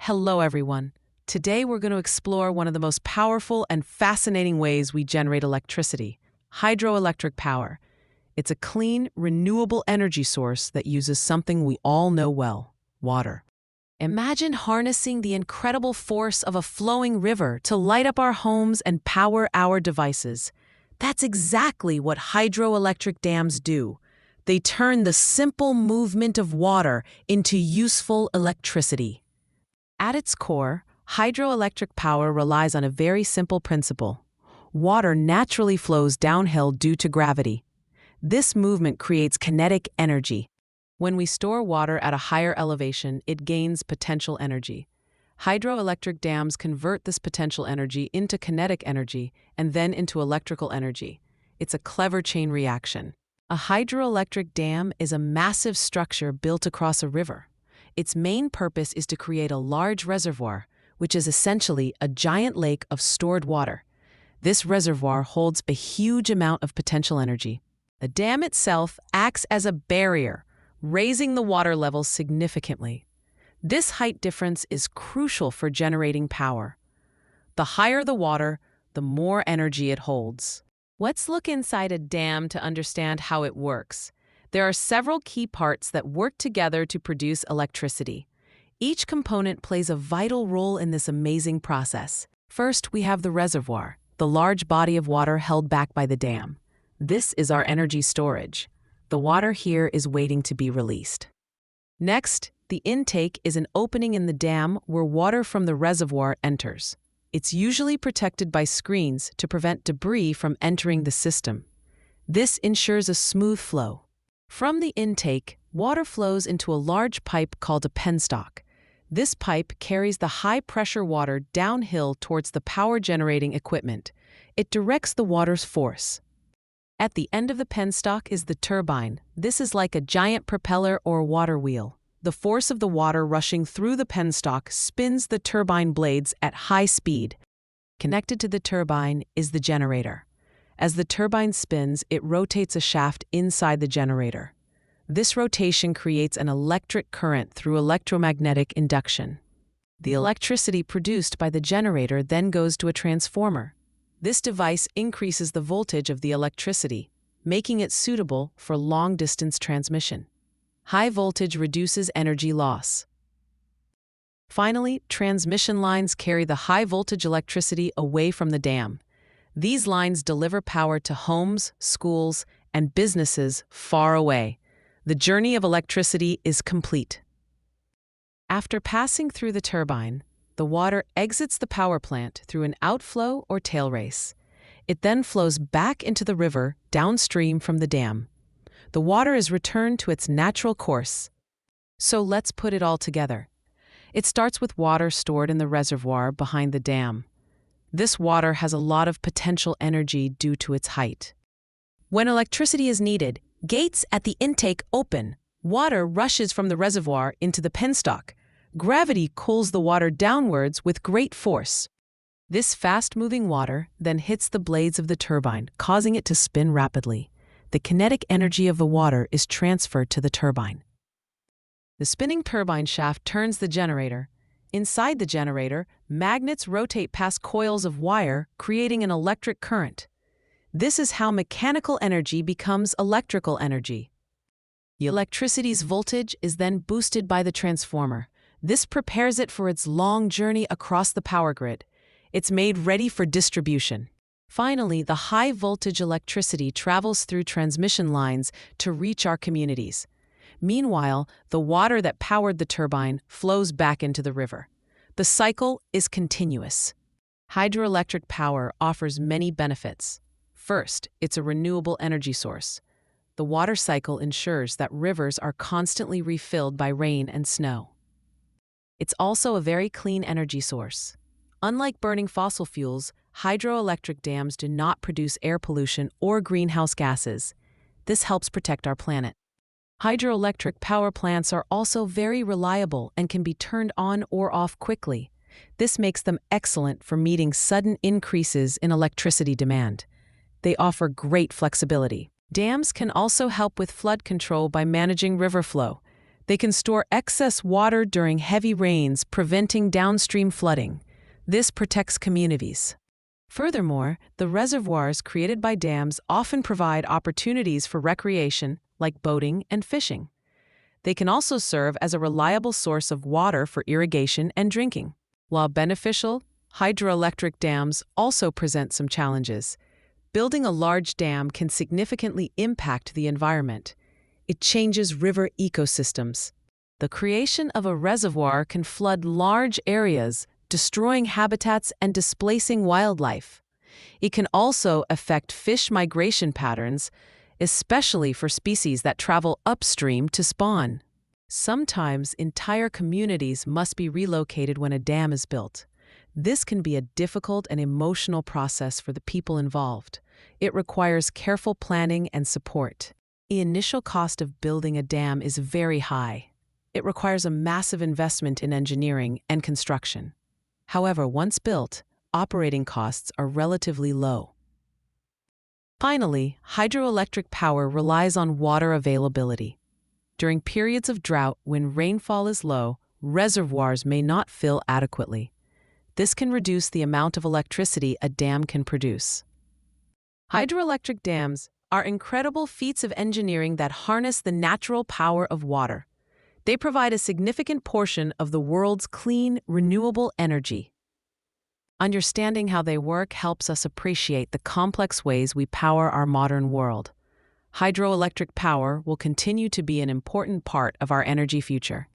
Hello, everyone. Today we're going to explore one of the most powerful and fascinating ways we generate electricity, hydroelectric power. It's a clean, renewable energy source that uses something we all know well, water. Imagine harnessing the incredible force of a flowing river to light up our homes and power our devices. That's exactly what hydroelectric dams do. They turn the simple movement of water into useful electricity. At its core, hydroelectric power relies on a very simple principle. Water naturally flows downhill due to gravity. This movement creates kinetic energy. When we store water at a higher elevation, it gains potential energy. Hydroelectric dams convert this potential energy into kinetic energy and then into electrical energy. It's a clever chain reaction. A hydroelectric dam is a massive structure built across a river. Its main purpose is to create a large reservoir, which is essentially a giant lake of stored water. This reservoir holds a huge amount of potential energy. The dam itself acts as a barrier, raising the water level significantly. This height difference is crucial for generating power. The higher the water, the more energy it holds. Let's look inside a dam to understand how it works. There are several key parts that work together to produce electricity. Each component plays a vital role in this amazing process. First, we have the reservoir, the large body of water held back by the dam. This is our energy storage. The water here is waiting to be released. Next, the intake is an opening in the dam where water from the reservoir enters. It's usually protected by screens to prevent debris from entering the system. This ensures a smooth flow. From the intake, water flows into a large pipe called a penstock. This pipe carries the high-pressure water downhill towards the power-generating equipment. It directs the water's force. At the end of the penstock is the turbine. This is like a giant propeller or water wheel. The force of the water rushing through the penstock spins the turbine blades at high speed. Connected to the turbine is the generator. As the turbine spins, it rotates a shaft inside the generator. This rotation creates an electric current through electromagnetic induction. The electricity produced by the generator then goes to a transformer. This device increases the voltage of the electricity, making it suitable for long-distance transmission. High voltage reduces energy loss. Finally, transmission lines carry the high-voltage electricity away from the dam. These lines deliver power to homes, schools, and businesses far away. The journey of electricity is complete. After passing through the turbine, the water exits the power plant through an outflow or tail race. It then flows back into the river downstream from the dam. The water is returned to its natural course. So let's put it all together. It starts with water stored in the reservoir behind the dam. This water has a lot of potential energy due to its height. When electricity is needed, gates at the intake open. Water rushes from the reservoir into the penstock. Gravity pulls the water downwards with great force. This fast-moving water then hits the blades of the turbine, causing it to spin rapidly. The kinetic energy of the water is transferred to the turbine. The spinning turbine shaft turns the generator. Inside the generator, magnets rotate past coils of wire, creating an electric current. This is how mechanical energy becomes electrical energy. The electricity's voltage is then boosted by the transformer. This prepares it for its long journey across the power grid. It's made ready for distribution. Finally, the high-voltage electricity travels through transmission lines to reach our communities. Meanwhile, the water that powered the turbine flows back into the river. The cycle is continuous. Hydroelectric power offers many benefits. First, it's a renewable energy source. The water cycle ensures that rivers are constantly refilled by rain and snow. It's also a very clean energy source. Unlike burning fossil fuels, hydroelectric dams do not produce air pollution or greenhouse gases. This helps protect our planet. Hydroelectric power plants are also very reliable and can be turned on or off quickly. This makes them excellent for meeting sudden increases in electricity demand. They offer great flexibility. Dams can also help with flood control by managing river flow. They can store excess water during heavy rains, preventing downstream flooding. This protects communities. Furthermore, the reservoirs created by dams often provide opportunities for recreation, like boating and fishing. They can also serve as a reliable source of water for irrigation and drinking. While beneficial, hydroelectric dams also present some challenges. Building a large dam can significantly impact the environment. It changes river ecosystems. The creation of a reservoir can flood large areas, destroying habitats and displacing wildlife. It can also affect fish migration patterns, especially for species that travel upstream to spawn. Sometimes entire communities must be relocated when a dam is built. This can be a difficult and emotional process for the people involved. It requires careful planning and support. The initial cost of building a dam is very high. It requires a massive investment in engineering and construction. However, once built, operating costs are relatively low. Finally, hydroelectric power relies on water availability. During periods of drought, when rainfall is low, reservoirs may not fill adequately. This can reduce the amount of electricity a dam can produce. Hydroelectric dams are incredible feats of engineering that harness the natural power of water. They provide a significant portion of the world's clean, renewable energy. Understanding how they work helps us appreciate the complex ways we power our modern world. Hydroelectric power will continue to be an important part of our energy future.